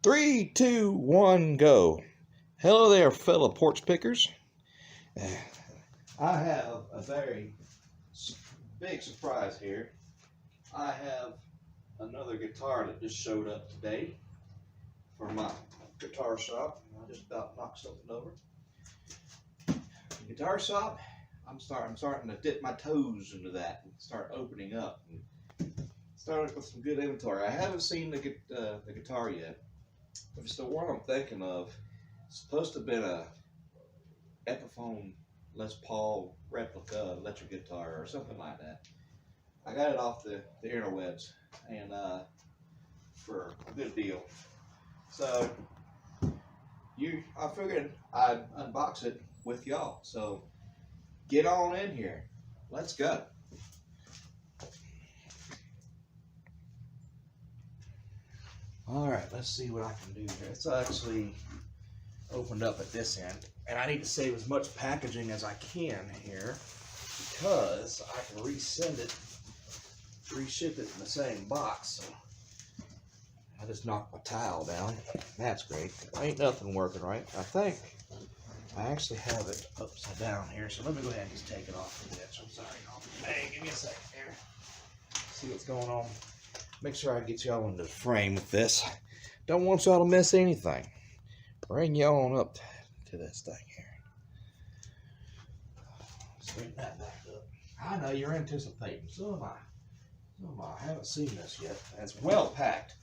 Three, two, one, go. Hello there, fellow porch pickers. I have a very big surprise here. I have another guitar that just showed up today from my guitar shop. I just about knocked something over. Guitar shop, I'm starting to dip my toes into that and start opening up and started with some good inventory. I haven't seen the guitar yet. But it's the one I'm thinking of. It's supposed to have been a Epiphone Les Paul replica electric guitar or something like that. I got it off the interwebs and for a good deal. So I figured I'd unbox it with y'all. So get on in here. Let's go. All right, let's see what I can do here. It's actually opened up at this end, and I need to save as much packaging as I can here because I can resend it, reship it in the same box. So I just knocked my tile down. That's great. Ain't nothing working right. I think I actually have it upside down here, so let me go ahead and just take it off the bench. I'm sorry. Hey, give me a second here. See what's going on. Make sure I get y'all into the frame with this. Don't want y'all to miss anything. Bring y'all on up to this thing here. Straighten that back up. I know you're anticipating. So am I. So am I. I haven't seen this yet. It's well packed.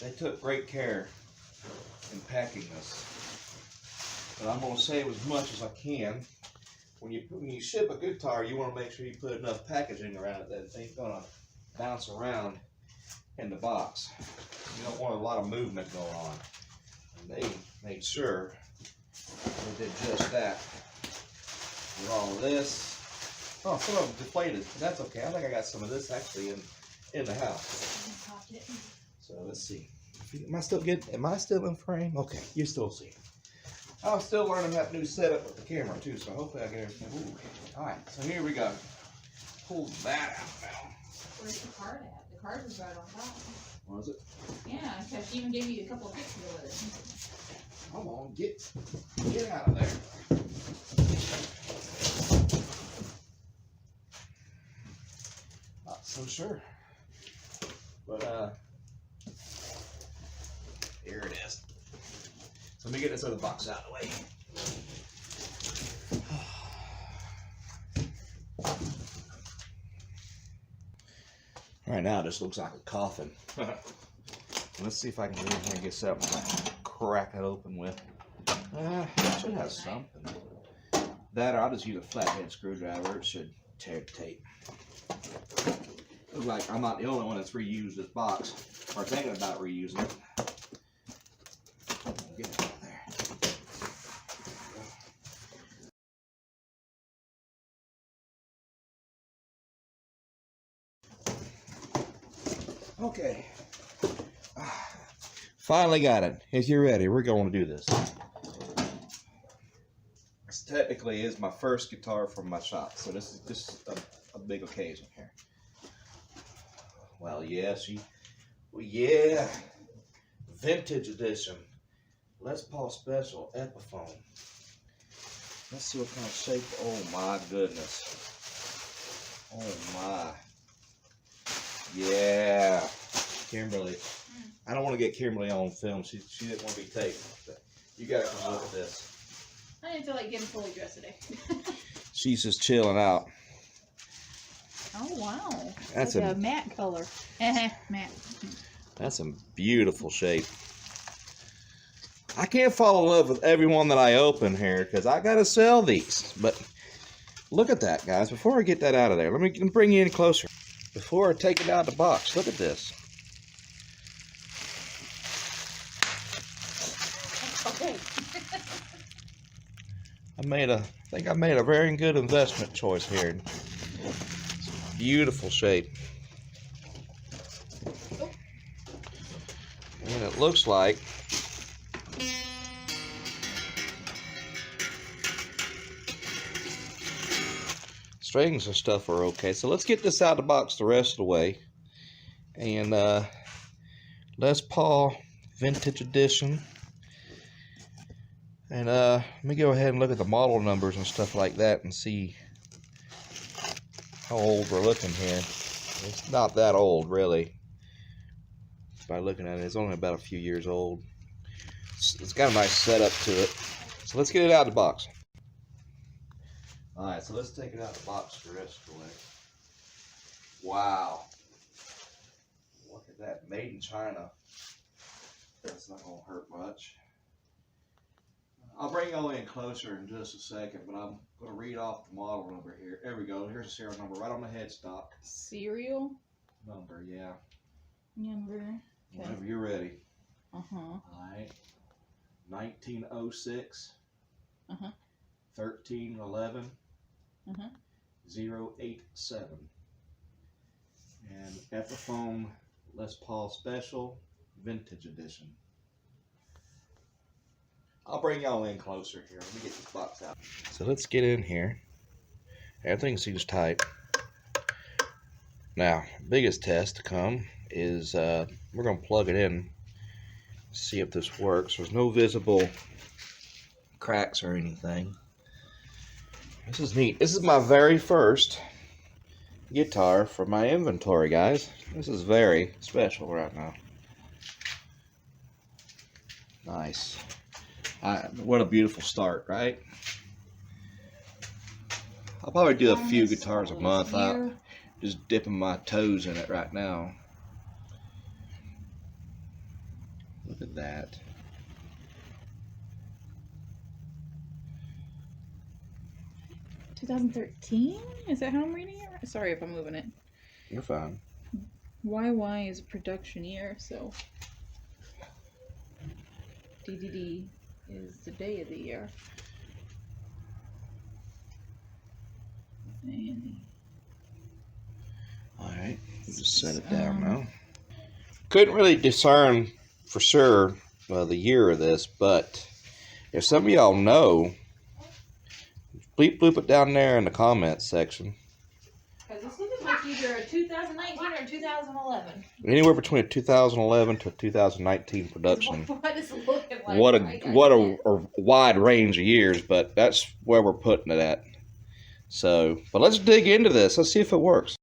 They took great care in packing this. But I'm going to save as much as I can. When you ship a guitar, you want to make sure you put enough packaging around it that it ain't going to bounce around in the box. You don't want a lot of movement going on. And they made sure they did just that. With all of this. Oh, some of them deflated. That's okay. I think I got some of this actually in the house. So let's see. Am I still in frame? Okay, you still see it. I'm still learning that new setup with the camera too, so hopefully I get everything. Ooh. Alright, so here we go. Pull that out now. Where's the card at? The card was right on top. Was it? Yeah, because she even gave you a couple of pictures of it. Come on, get out of there. Not so sure. But here it is. So let me get this other box out of the way. Right now, it just looks like a coffin. Let's see if I can get something to crack it open with. It should have something. That, or I'll just use a flathead screwdriver. It should tear the tape. Looks like I'm not the only one that's reused this box, or thinking about reusing it. Get it out of there. Okay. Finally got it. If you're ready, we're going to do this. This technically is my first guitar from my shop, so this is a big occasion here. Well, yeah, vintage edition. Les Paul Special Epiphone. Let's see what kind of shape. Oh my goodness. Oh my. Yeah, Kimberly. I don't want to get Kimberly on film. She didn't want to be taken. You guys can look at this. I didn't feel like getting fully dressed today. She's just chilling out. Oh wow, That's like a matte color. Matte. That's some beautiful shape. I can't fall in love with every one that I open here because I gotta sell these. But look at that, guys. Before I get that out of there, let me bring you in closer. Before I take it out of the box, look at this. Okay. I think I made a very good investment choice here. Beautiful shape. And it looks like strings and stuff are okay. So let's get this out of the box the rest of the way. And Les Paul vintage edition. And let me go ahead and look at the model numbers and stuff like that and see how old we're looking here. It's not that old, really. By looking at it, it's only about a few years old. It's got a nice setup to it. So let's get it out of the box. Alright, so let's take it out of the box for the rest of the way. Wow. Look at that. Made in China. That's not going to hurt much. I'll bring y'all in closer in just a second, but I'm going to read off the model number here. There we go. Here's a serial number right on the headstock. Serial Number, yeah. number. Okay. Whenever you're ready. Uh-huh. Alright. 1906. Uh-huh. 1311. Uh-huh. 087. And Epiphone Les Paul Special Vintage Edition. I'll bring y'all in closer here. Let me get this box out. So let's get in here. Everything seems tight. Now, biggest test to come is we're going to plug it in, see if this works. There's no visible cracks or anything. This is neat. This is my very first guitar for my inventory, guys. This is very special right now. Nice. What a beautiful start, right? I'll probably do a few guitars a month. I'm just dipping my toes in it right now. Look at that. $2013? Is that how I'm reading it? Sorry if I'm moving it. You're fine. YY is a production year, so DDD is the day of the year. Alright, just set it down now. Couldn't really discern for sure the year of this, but if some of y'all know, bleep bloop it down there in the comments section. Because it's looking like either a 2019 or 2011. Anywhere between a 2011 to a 2019 production. What is it looking like? What a wide range of years, but that's where we're putting it at. So, but let's dig into this. Let's see if it works.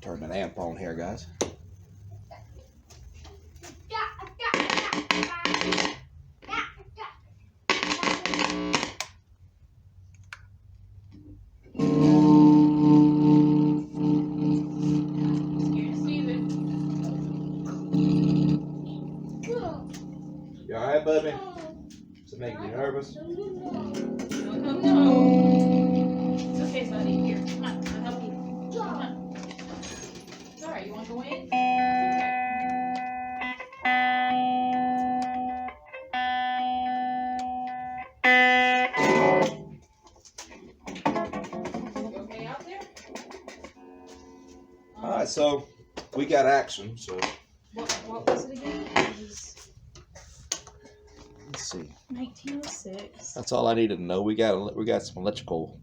Turn that amp on here, guys. You alright, baby? Does it make you nervous? No. It's okay, buddy. Here, come on. I'll help you. Come on. It's alright. You want to go in? You okay out there? Alright, so we got action, so What was it again? It was let's see. 1906. That's all I needed to know. We got some electro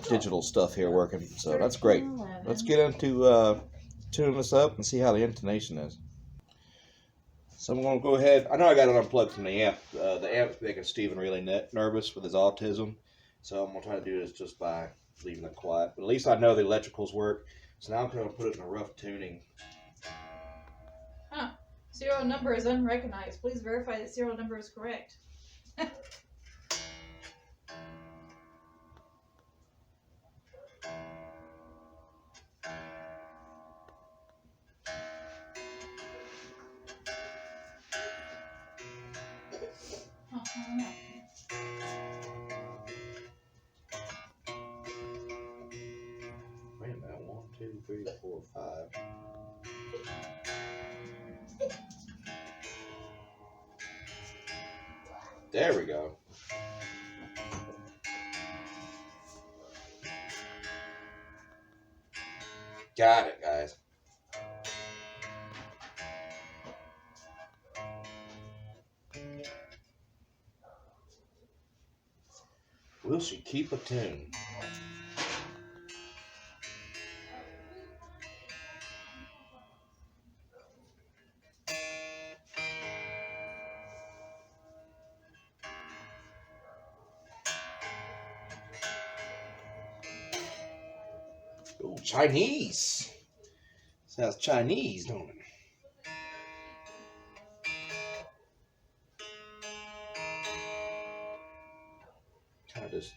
digital stuff here working, so that's great. Let's get into tuning this up and see how the intonation is. So I'm going to go ahead. I know I got it unplugged from the amp. The amp's making Steven really nervous with his autism, so I'm going to try to do this just by leaving it quiet. But at least I know the electricals work. So now I'm going to put it in a rough tuning. Huh. Serial number is unrecognized. Please verify that serial number is correct. Wait a minute. 1, 2, 3, 4, 5. There we go. Got it, guys. Will she keep a tune? Oh, Chinese. Sounds Chinese, don't it? Kind of just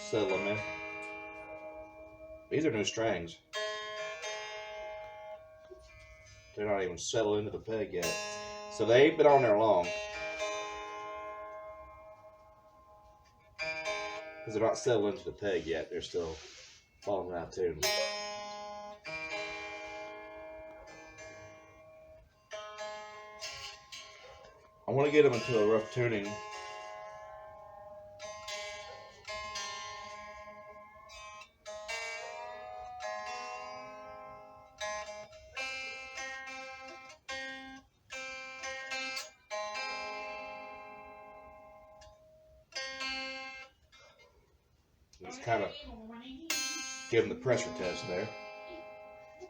settle them in. These are new strings. They're not even settled into the peg yet. So they ain't been on there long. Because they're not settled into the peg yet. They're still falling out of tune. I want to get them into a rough tuning. Just kind of give them the pressure test there.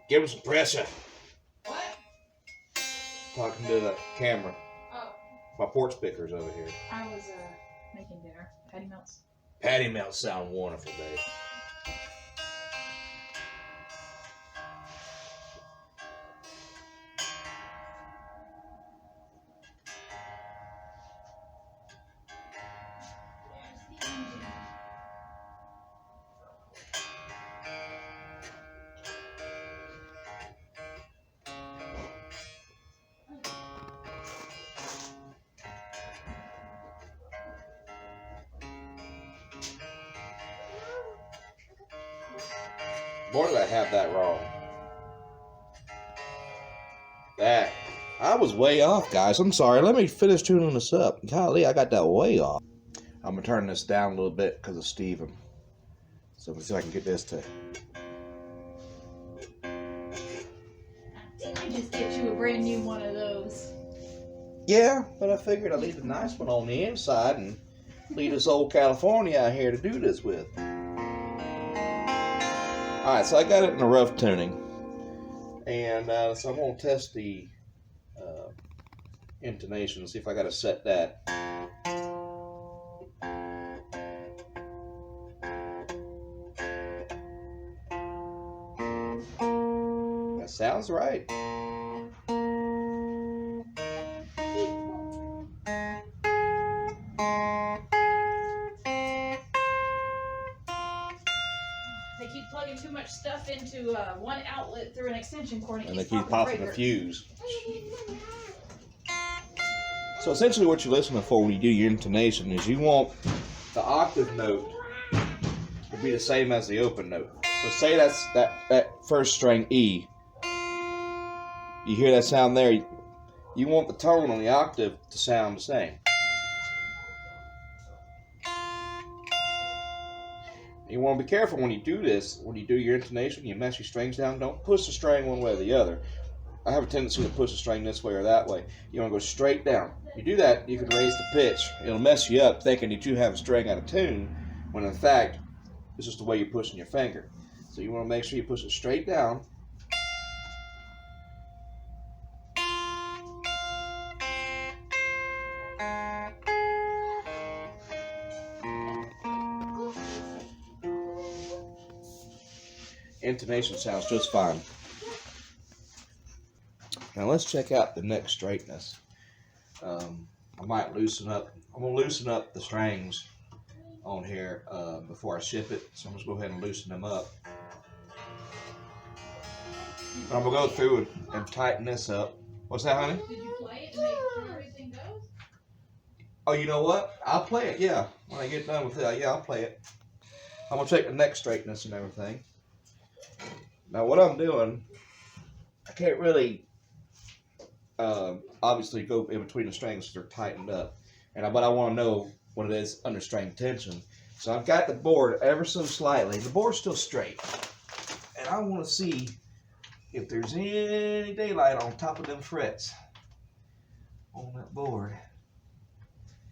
Give them some pressure. What? Talking to the camera. Oh. My porch picker's over here. I was making dinner. Patty melts. Patty melts sound wonderful, babe. Boy, did I have that wrong. That. I was way off, guys. I'm sorry. Let me finish tuning this up. Golly, I got that way off. I'm going to turn this down a little bit because of Steven. So let's see if I can get this to... Didn't you just get you a brand new one of those? Yeah, but I figured I'd leave a nice one on the inside and leave this old California out here to do this with. Alright, so I got it in a rough tuning. And so I'm going to test the intonation, see if I got to set that. That sounds right. They keep plugging too much stuff into one outlet through an extension cord And they keep popping the breaker. fuse. So essentially what you're listening for when you do your intonation is you want the octave note to be the same as the open note. So say that's that first string E. You hear that sound there, you want the tone on the octave to sound the same. You want to be careful when you do this, when you do your intonation, you mess your strings down, don't push the string one way or the other. I have a tendency to push the string this way or that way. You want to go straight down. You do that, you can raise the pitch. It'll mess you up thinking that you have a string out of tune, when in fact, it's just the way you're pushing your finger. So you want to make sure you push it straight down. Intonation sounds just fine. Now let's check out the neck straightness. I might loosen up. I'm gonna loosen up the strings on here before I ship it. So I'm just gonna go ahead and loosen them up. But I'm gonna go through and tighten this up. What's that, honey? Did you play it and make sure everything goes? Oh, you know what? I'll play it. Yeah, when I get done with it, yeah, I'll play it. I'm gonna check the neck straightness and everything. Now what I'm doing, I can't really obviously go in between the strings so they're tightened up, but I want to know what it is under string tension. So I've got the board ever so slightly. The board's still straight, and I want to see if there's any daylight on top of them frets on that board.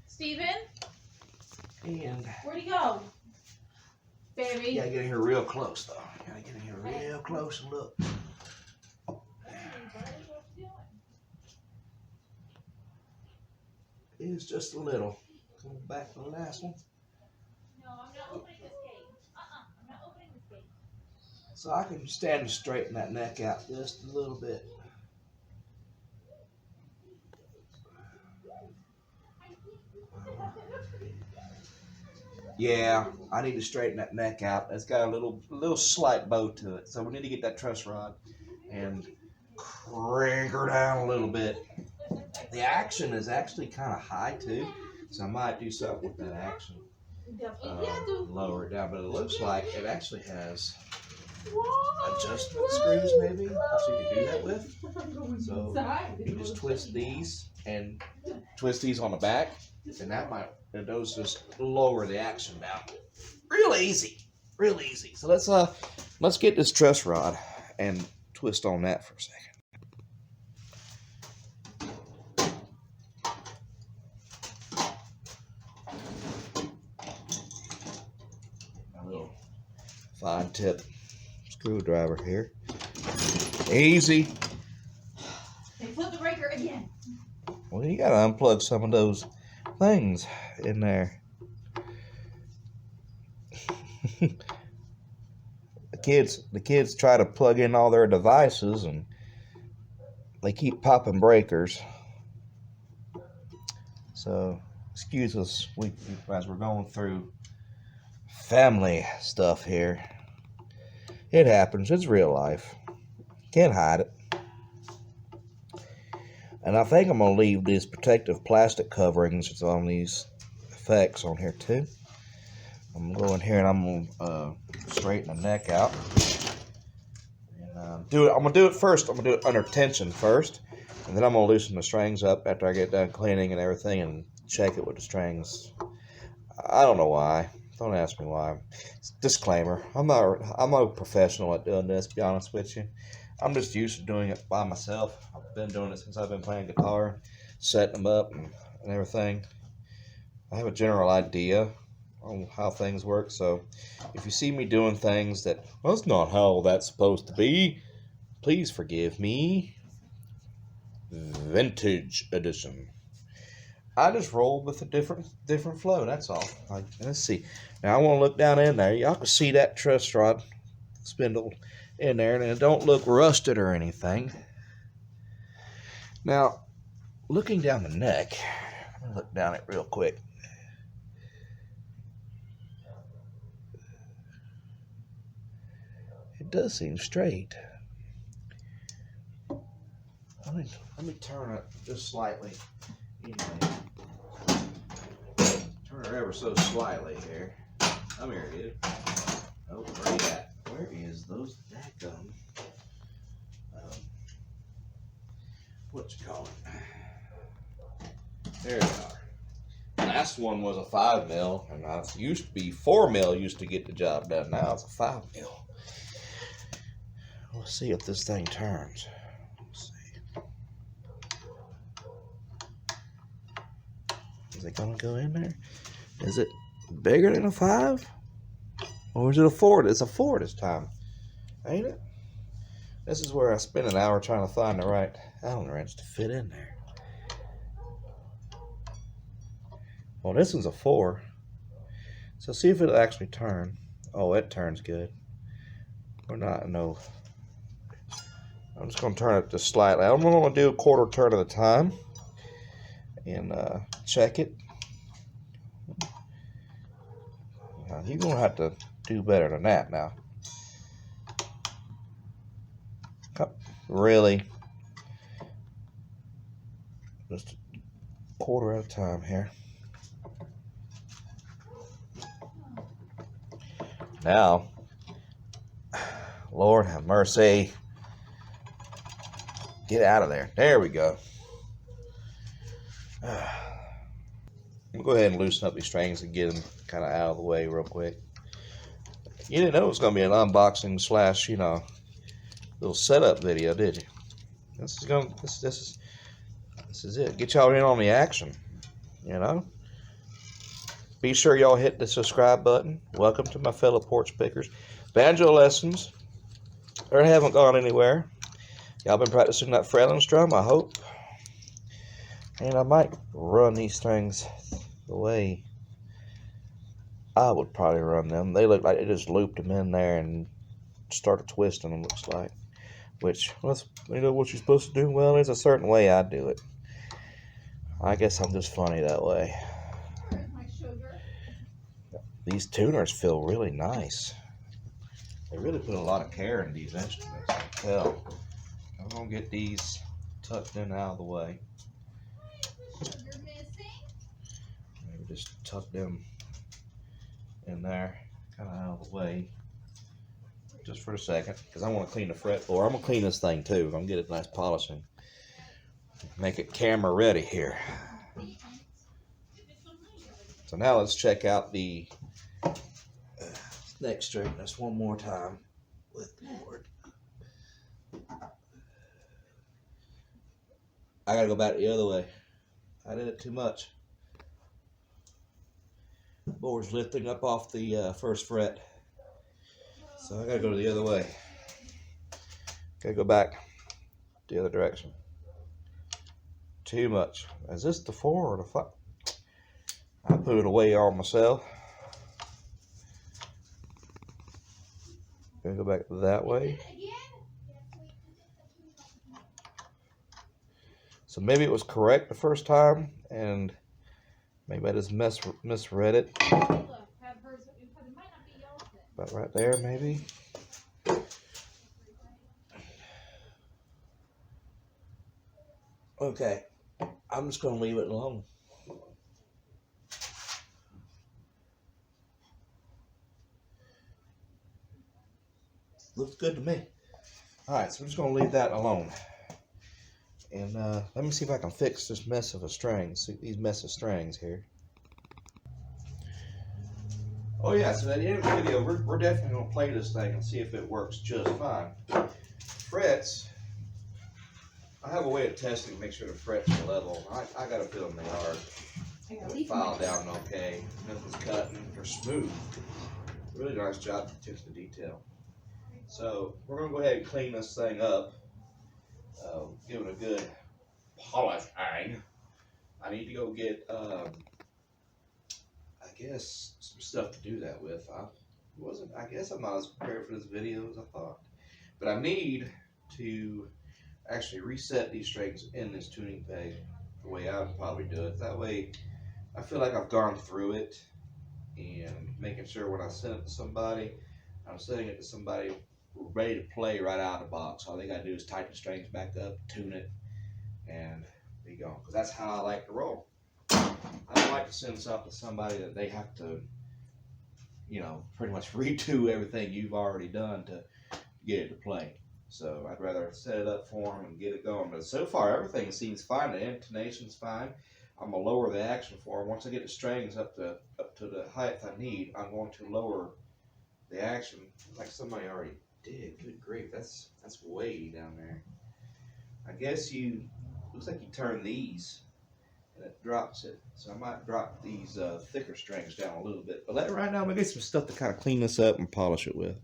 Steven? And Where'd he go? Baby. you gotta get in here real close though. You gotta get in here real close and look. It's just a little. Going back to the last one. No, I'm not opening this gate. I'm not opening this gate. So I can stand and straighten that neck out just a little bit. Yeah, I need to straighten that neck out. It's got a little slight bow to it. So we need to get that truss rod and crank her down a little bit. The action is actually kind of high too, so I might do something with that action. Lower it down, but it looks like it actually has adjustment screws maybe that you can do that with. So you just twist these on the back, and those just lower the action down. Real easy. So let's get this truss rod and twist on that for a second. A little fine tip screwdriver here. Easy. They flip the breaker again. Well, you gotta unplug some of those things in there. The kids try to plug in all their devices and they keep popping breakers. So excuse us, as we're going through family stuff here. It happens. It's real life. Can't hide it. And I think I'm going to leave these protective plastic coverings on these effects on here too. I'm going to go in here and I'm going to straighten the neck out. And I'm going to do it first. I'm going to do it under tension first. And then I'm going to loosen the strings up after I get done cleaning and everything and check it with the strings. I don't know why. Don't ask me why. Disclaimer, I'm not a professional at doing this, to be honest with you. I'm just used to doing it by myself. I've been doing it since I've been playing guitar, setting them up and everything. I have a general idea on how things work, so if you see me doing things that, well, that's not how that's supposed to be, please forgive me. Vintage edition. I just roll with a different flow, that's all. Like, let's see. Now I want to look down in there. Y'all can see that truss rod spindle in there, and it don't look rusted or anything. Now, looking down the neck, let me look down it real quick. It does seem straight. Let me turn it just slightly. Turn it ever so slightly here. Come here, dude. Oh, where you at? Where is those dadgum? What you call it? There they are. Last one was a 5 mil, and it used to be 4 mil. Used to get the job done. Now it's a 5 mil. Let's see if this thing turns. Let's see. Is it gonna go in there? Is it bigger than a 5? Or is it a 4? It's a 4 this time, ain't it? This is where I spent an hour trying to find the right Allen wrench to fit in there. Well, this one's a 4. So see if it'll actually turn. Oh, it turns good. Or not, no. I'm just going to turn it just slightly. I'm going to do a quarter turn at a time. And check it. Now, you're going to have to do better than that now. Really? Just a quarter at a time here. Now, Lord have mercy. Get out of there. There we go. We'll go ahead and loosen up these strings and get them kind of out of the way real quick. You didn't know it was going to be an unboxing slash, little setup video, did you? This is it. Get y'all in on the action, Be sure y'all hit the subscribe button. Welcome to my fellow porch pickers. Banjo lessons, they haven't gone anywhere. Y'all been practicing that Freleng strum, I hope. And I might run these strings the way I would probably run them. They look like they just looped them in there and started twisting them, looks like. Which, well, you know what you're supposed to do? Well, there's a certain way I do it. I guess I'm just funny that way. My sugar. These tuners feel really nice. They really put a lot of care in these instruments, I can tell. I'm going to get these tucked in out of the way. Sugar missing? Maybe just tuck them in there, kind of out of the way. Just for a second, because I want to clean the fretboard. I'm going to clean this thing too. I'm going to get it nice polishing. Make it camera ready here. So now let's check out the neck straightness one more time with the board. I gotta go back the other way. I did it too much. Board's lifting up off the first fret. So I gotta go the other way. Gotta go back the other direction. Too much. Is this the 4 or the 5? I put it away all myself. Gonna go back that way. So maybe it was correct the first time, and maybe I just misread it. About right there, maybe. Okay, I'm just gonna leave it alone. Looks good to me. Alright, so I'm just going to leave that alone. And let me see if I can fix this mess of a string. See these mess of strings here. Oh yeah, so at the end of the video, we're definitely going to play this thing and see if it works just fine. Frets, I have a way of testing to make sure the frets are level. I got a feeling they are. They file down okay. Nothing's cutting or smooth. Really nice job to attention to detail. So we're going to go ahead and clean this thing up, give it a good polishing. I need to go get, I guess, some stuff to do that with. I guess I'm not as prepared for this video as I thought. But I need to actually reset these strings in this tuning peg the way I would probably do it. That way I feel like I've gone through it and making sure when I send it to somebody, I'm sending it to somebody ready to play right out of the box. All they gotta do is tighten the strings back up, tune it, and be gone. Because that's how I like to roll. I don't like to send something to somebody that they have to, you know, pretty much redo everything you've already done to get it to play. So I'd rather set it up for them and get it going. But so far everything seems fine. The intonation's fine. I'm gonna lower the action for them. Once I get the strings up to the height I need, I'm going to lower the action like somebody already did. Good grief, that's way down there. I guess looks like you turn these and it drops it. So I might drop these thicker strings down a little bit. But right now I'm gonna get some stuff to kind of clean this up and polish it with.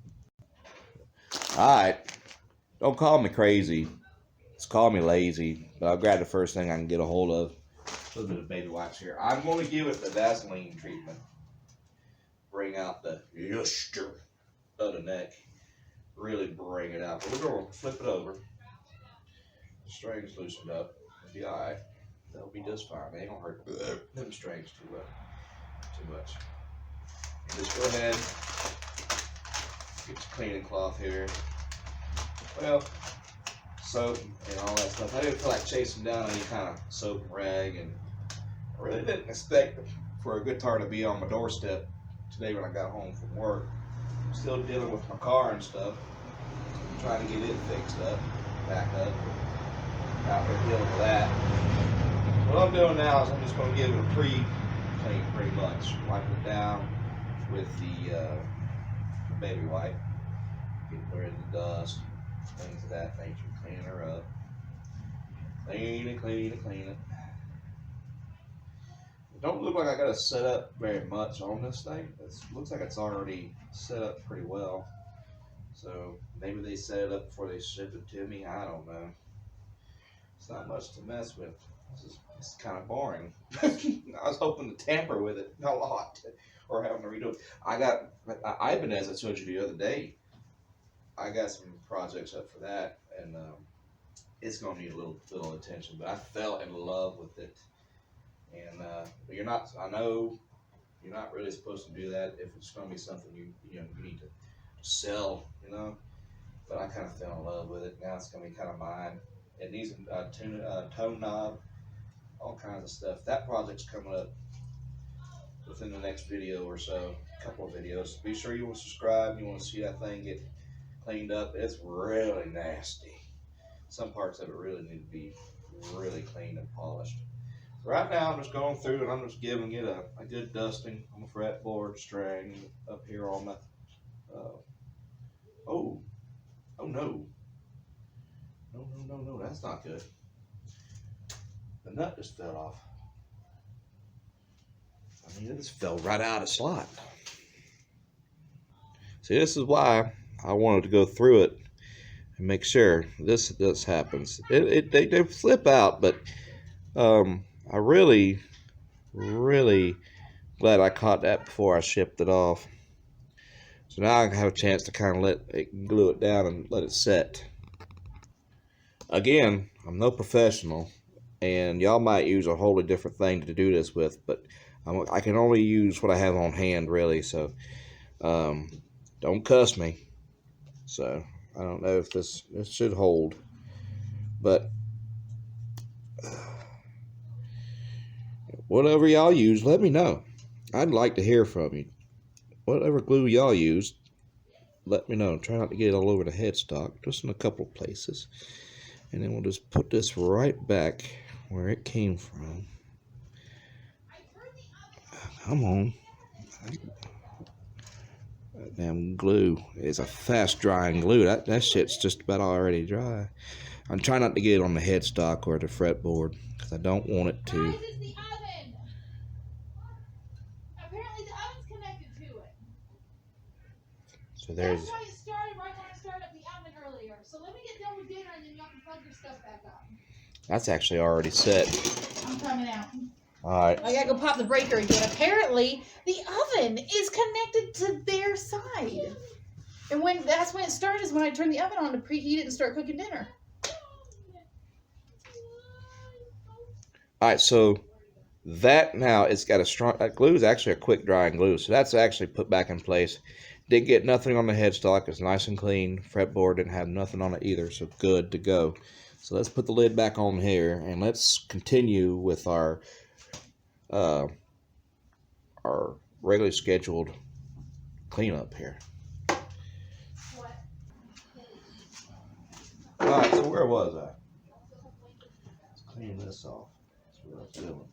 Alright, don't call me crazy. Just call me lazy. But I'll grab the first thing I can get a hold of. A little bit of baby wipes here. I'm going to give it the Vaseline treatment. Bring out the luster of the neck. Really bring it out. But we're going to flip it over. The strings loosened up. It'll be alright. They'll be just fine. They ain't going to hurt them strings too much. Just go ahead. Get your cleaning cloth here. Well, soap and all that stuff. I didn't feel like chasing down any kind of soap and rag, and I really didn't expect for a guitar to be on my doorstep today when I got home from work. I'm still dealing with my car and stuff. I'm trying to get it fixed up, back up. Out there dealing with that. What I'm doing now is I'm just going to give it a pre-clean pretty much. Wipe it down with the baby wipe. Get rid of the dust, things of that nature. Clean her up. Clean it. It don't look like I got to set up very much on this thing. It looks like it's already set up pretty well. So maybe they set it up before they ship it to me. I don't know. It's not much to mess with. It's kind of boring. I was hoping to tamper with it a lot, or having to redo it. I got Ibanez. I told you the other day. I got some projects up for that, and it's gonna need a little attention. But I fell in love with it, and but you're not. I know you're not really supposed to do that if it's gonna be something you need to sell, But I kind of fell in love with it. Now it's gonna be kind of mine. It needs a tone knob, all kinds of stuff. That project's coming up within the next video or so, a couple of videos. Be sure you want to subscribe. You want to see that thing get cleaned up. It's really nasty. Some parts of it really need to be really cleaned and polished. Right now, I'm just going through and I'm just giving it a good dusting on the fretboard, string, up here on the. Oh no. No, that's not good. The nut just fell off. I mean, it just fell right out of slot. See, this is why I wanted to go through it and make sure this happens. They flip out, but I really glad I caught that before I shipped it off. So now I have a chance to kind of let it glue it down and let it set. Again, I'm no professional, and y'all might use a wholly different thing to do this with, but I can only use what I have on hand, really. So don't cuss me. So I don't know if this should hold, but whatever y'all use, let me know. I'd like to hear from you. Whatever glue y'all use, let me know. Try not to get it all over the headstock, just in a couple of places. And then we'll just put this right back where it came from. Come on. That damn glue is a fast drying glue. That shit's just about already dry. I'm trying not to get it on the headstock or the fretboard because I don't want it to. Guys, it's the oven. Apparently the oven's connected to it. So there's. That's why it started right when I started up the oven earlier. So let me get done with dinner and then y'all can plug your stuff back up. That's actually already set. I'm coming out. Alright. I gotta go pop the breaker again. Apparently, the oven is connected to their side. And that's when it started, is when I turned the oven on to preheat it and start cooking dinner. Alright, so that now it's got a strong, that glue is actually a quick drying glue. So that's actually put back in place. Didn't get nothing on the headstock. It's nice and clean. Fretboard didn't have nothing on it either, so good to go. So let's put the lid back on here and let's continue with our regularly scheduled cleanup here. Alright, so where was I? Let's clean this off. That's what I was doing.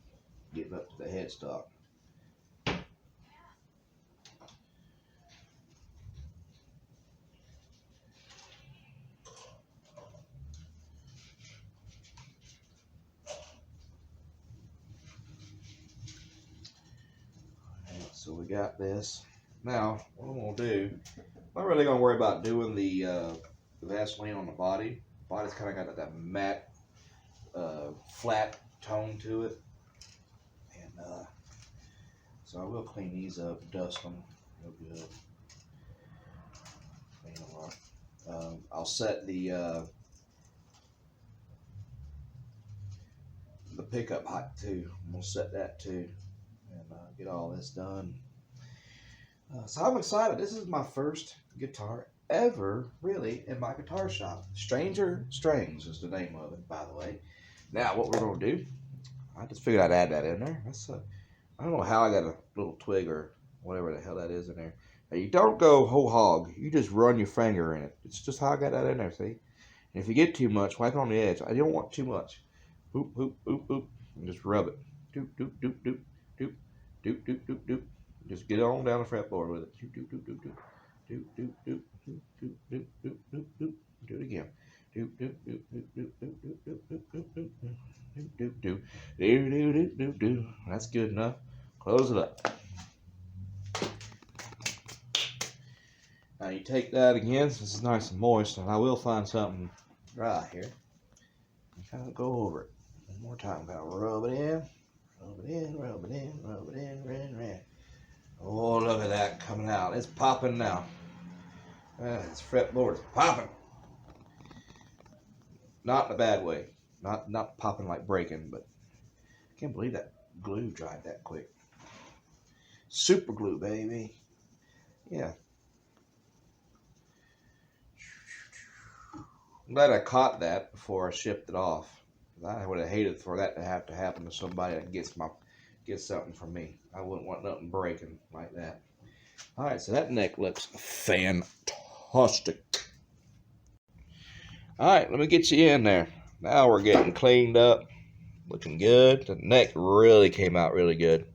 Getting up to the headstock. So we got this. Now, what I'm going to do, I'm not really going to worry about doing the Vaseline on the body. The body's kind of got that matte, flat tone to it. And so I will clean these up, dust them real good. Clean them up. I'll set the pickup hot too. I'm going to set that too. And get all this done. So I'm excited. This is my first guitar ever, really, in my guitar shop. Stranger Strings is the name of it, by the way. Now, what we're going to do, I just figured I'd add that in there. I don't know how I got a little twig or whatever the hell that is in there. Now, you don't go whole hog. You just run your finger in it. It's just how I got that in there, see? And if you get too much, wipe it on the edge. I don't want too much. Boop, boop, boop, boop. And just rub it. Doop, doop, doop, doop, doop. Doop, doop, doop, doop. Just get on down the fretboard with it. Doop, doop, doop, doop, doop. Doop, doop, doop, doop, doop, doop, doop, doop, doop. Do it again. Doop, doop, doop, doop, doop, doop, doop, doop, doop, doop, doop, doop, doop, doop, doop, doop, doop, doop. That's good enough. Close it up. Now you take that again, since it's nice and moist, and I will find something dry here. And kind of go over it. One more time. Kind of rub it in. Rub it in, rub it in, rub it in, ran. Oh, look at that coming out. It's popping now. This fretboard's popping. Not in a bad way. Not popping like breaking, but I can't believe that glue dried that quick. Super glue, baby. Yeah. I'm glad I caught that before I shipped it off. I would have hated for that to have to happen to somebody that gets something from me. I wouldn't want nothing breaking like that. All right, so that neck looks fantastic. All right, let me get you in there. Now we're getting cleaned up, looking good. The neck really came out really good.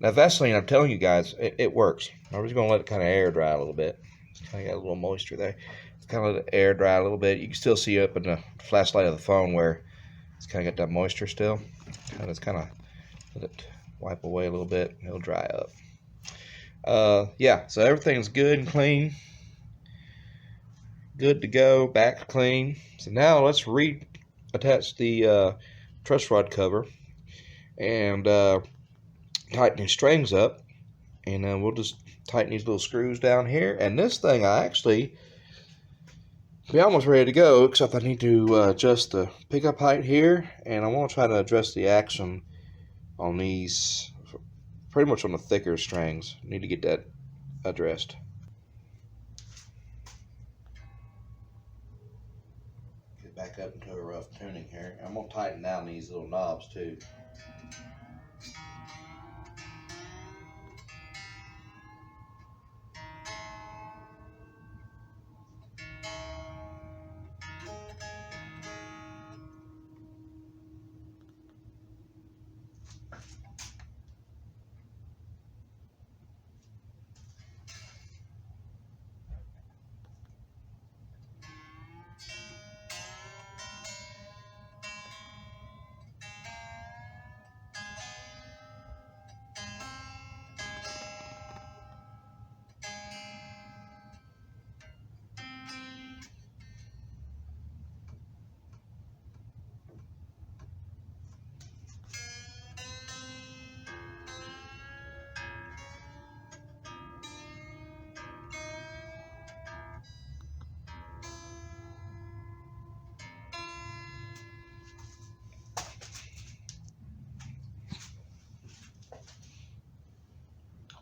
Now Vaseline, I'm telling you guys, it works. I'm just gonna let it kind of air dry a little bit. It's kind of got a little moisture there. It's kind of let it air dry a little bit. You can still see up in the flashlight of the phone where it's kind of got that moisture still. And it's kind of let it wipe away a little bit. It'll dry up. Yeah, so everything's good and clean. Good to go, back clean. So now let's reattach the truss rod cover and tighten these strings up, and then we'll just tighten these little screws down here. And this thing, I actually be almost ready to go, except I need to adjust the pickup height here, and I want to try to adjust the action on these, pretty much on the thicker strings. Need to get that addressed. Get back up into a rough tuning here. I'm going to tighten down these little knobs too.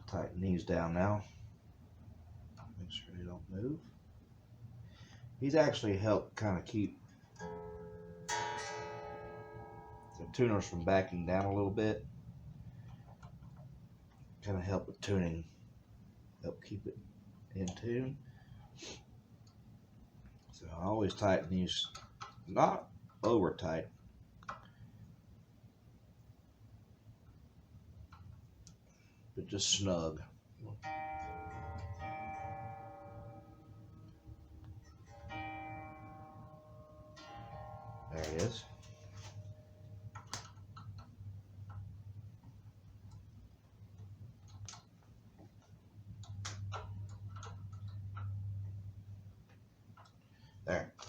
Tighten these down now. Make sure they don't move. These actually help kind of keep the tuners from backing down a little bit. Kind of help with tuning. Help keep it in tune. So I always tighten these, not over tight. But just snug. There it is.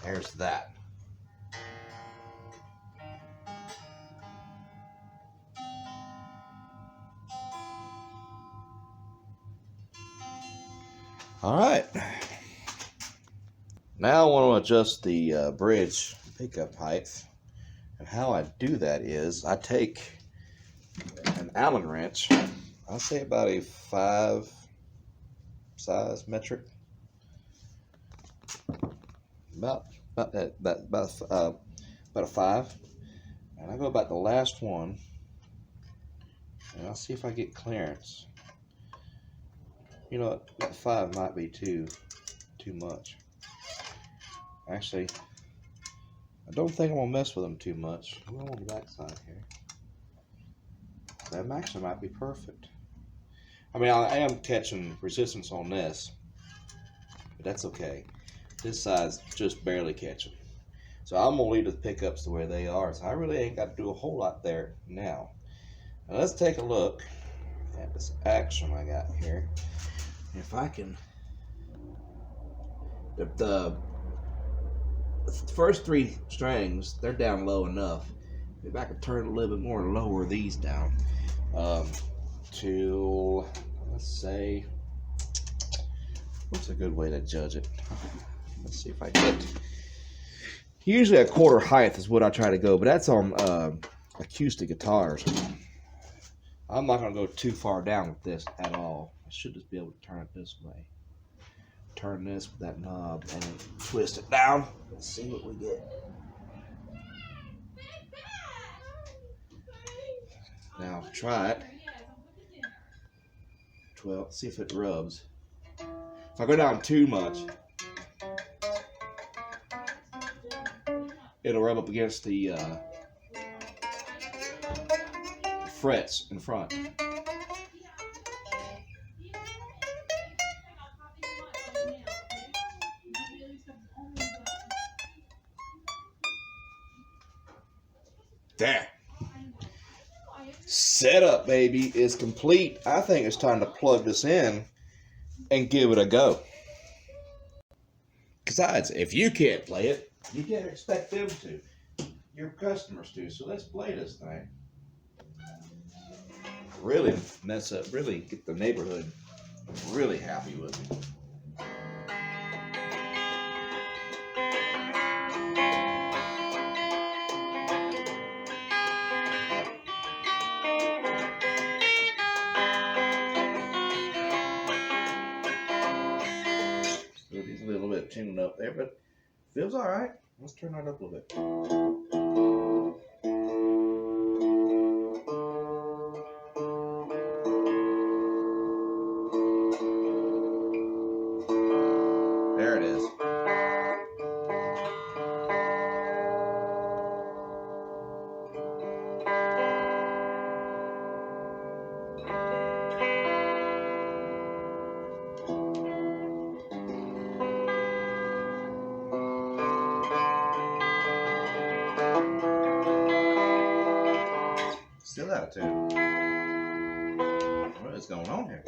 There's that. All right, now I want to adjust the bridge pickup height, and how I do that is I take an Allen wrench. I'll say about a 5 size metric, about a 5, and I go about the last one, and I'll see if I get clearance. You know, that 5 might be too much. Actually, I don't think I'm gonna mess with them too much. I'm on the back side here. That actually might be perfect. I mean, I am catching resistance on this, but that's okay. This side's just barely catching. So I'm gonna leave the pickups the way they are. So I really ain't got to do a whole lot there now. Now let's take a look at this action I got here. If I can, the first 3 strings, they're down low enough. If I could turn a little bit more and lower these down to, let's say, What's a good way to judge it? Let's see if I get. Usually a quarter height is what I try to go, but that's on acoustic guitars. I'm not going to go too far down with this at all. I should just be able to turn it this way. Turn this with that knob and then twist it down. Let's see what we get. Now try it. Well, see if it rubs. If I go down too much, it'll rub up against the frets in front. There. Setup, baby, is complete. I think it's time to plug this in and give it a go. Besides, if you can't play it, you can't expect them to. Your customers to. So let's play this thing. Really mess up, really get the neighborhood really happy with me. It's a little bit tuned up there, but feels all right. Let's turn that up a little bit. There it is. Still out of tune. What is going on here?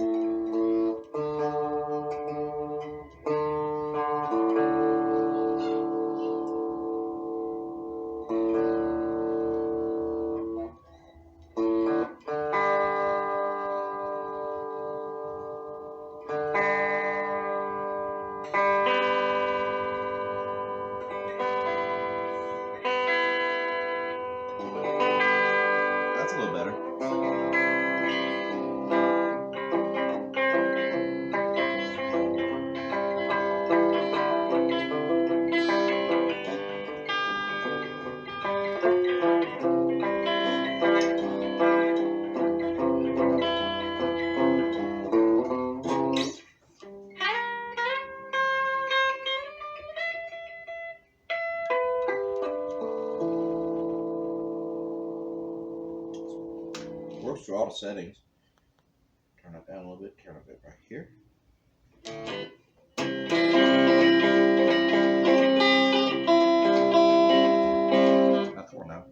That's a little better. Works through all the settings. Turn it down a little bit, turn it a bit right here. That's more now.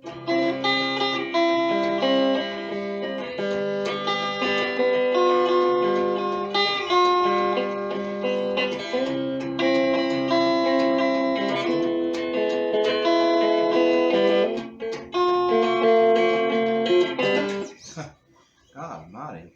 God almighty.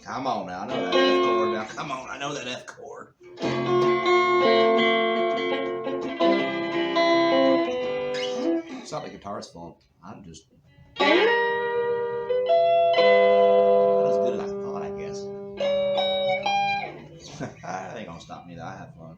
Come on now, I know that F chord now. Come on, I know that F chord. It's not the guitarist's fault. I'm just not as good as I thought I don't stop me. I have fun.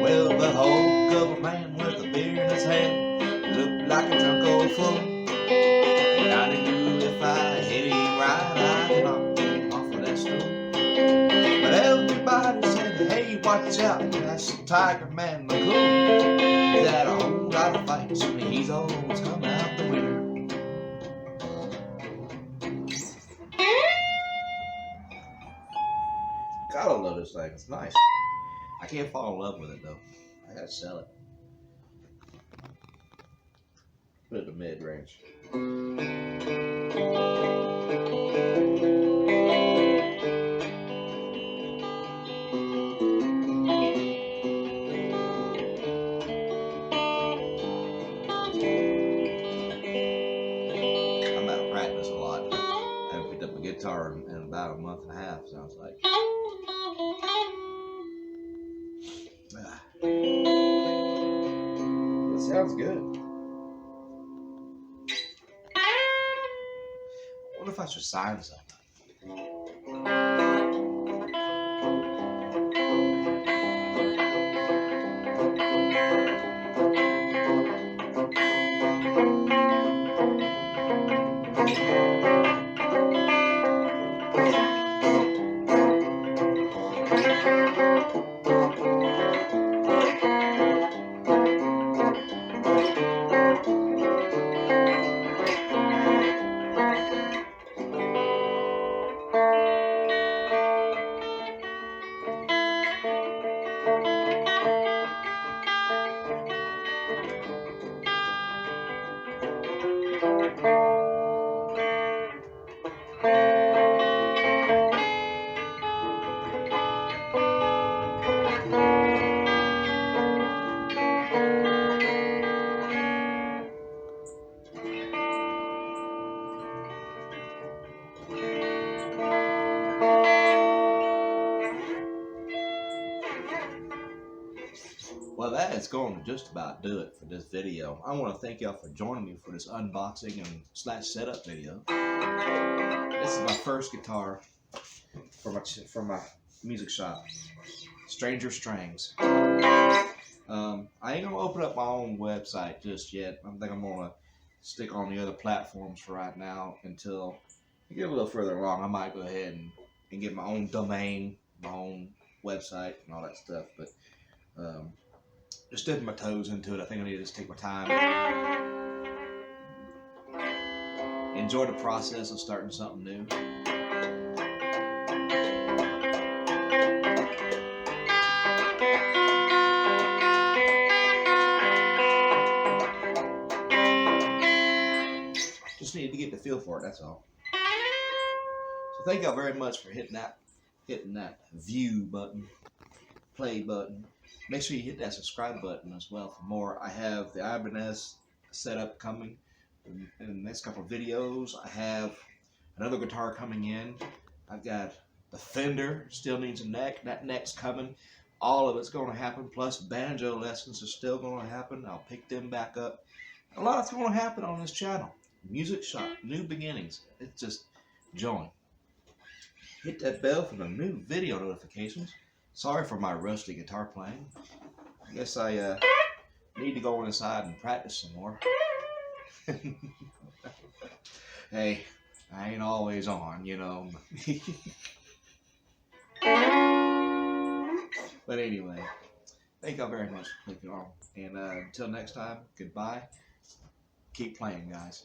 Well, the Hulk of a man with a beer in his hand looked like a drunk old fool. But I knew if I hit him right, I could knock him off of that stool. But everybody said, hey, watch out, that's Tiger Man McCool. He's had a whole lot of fights, and he's always come out the winner. God, I love this thing. It's nice. I can't fall in love with it though. I gotta sell it. Put it in the mid range. I'm out of practice a lot. I haven't picked up a guitar in about a month and a half, sounds like. It sounds good. I wonder if I should sign something. Well, that is going to just about do it for this video. I want to thank y'all for joining me for this unboxing and / setup video. This is my first guitar for my music shop, Stranger Strings. I ain't gonna open up my own website just yet. I think I'm gonna stick on the other platforms for right now until I get a little further along. I might go ahead and get my own domain, my own website, and all that stuff. But just dipping my toes into it. I think I need to just take my time. Enjoy the process of starting something new. Just needed to get the feel for it, that's all. So thank y'all very much for hitting that view button, play button. Make sure you hit that subscribe button as well for more. I have the Ibanez setup coming in the next couple of videos. I have another guitar coming in. I've got the Fender, still needs a neck. That neck's coming. All of it's going to happen, plus banjo lessons are still going to happen. I'll pick them back up. A lot's going to happen on this channel. Music shop, new beginnings. It's just join. Hit that bell for the new video notifications. Sorry for my rusty guitar playing. I guess I need to go inside and practice some more. Hey, I ain't always on, you know. But anyway, thank y'all very much for clicking on. And until next time, goodbye. Keep playing, guys.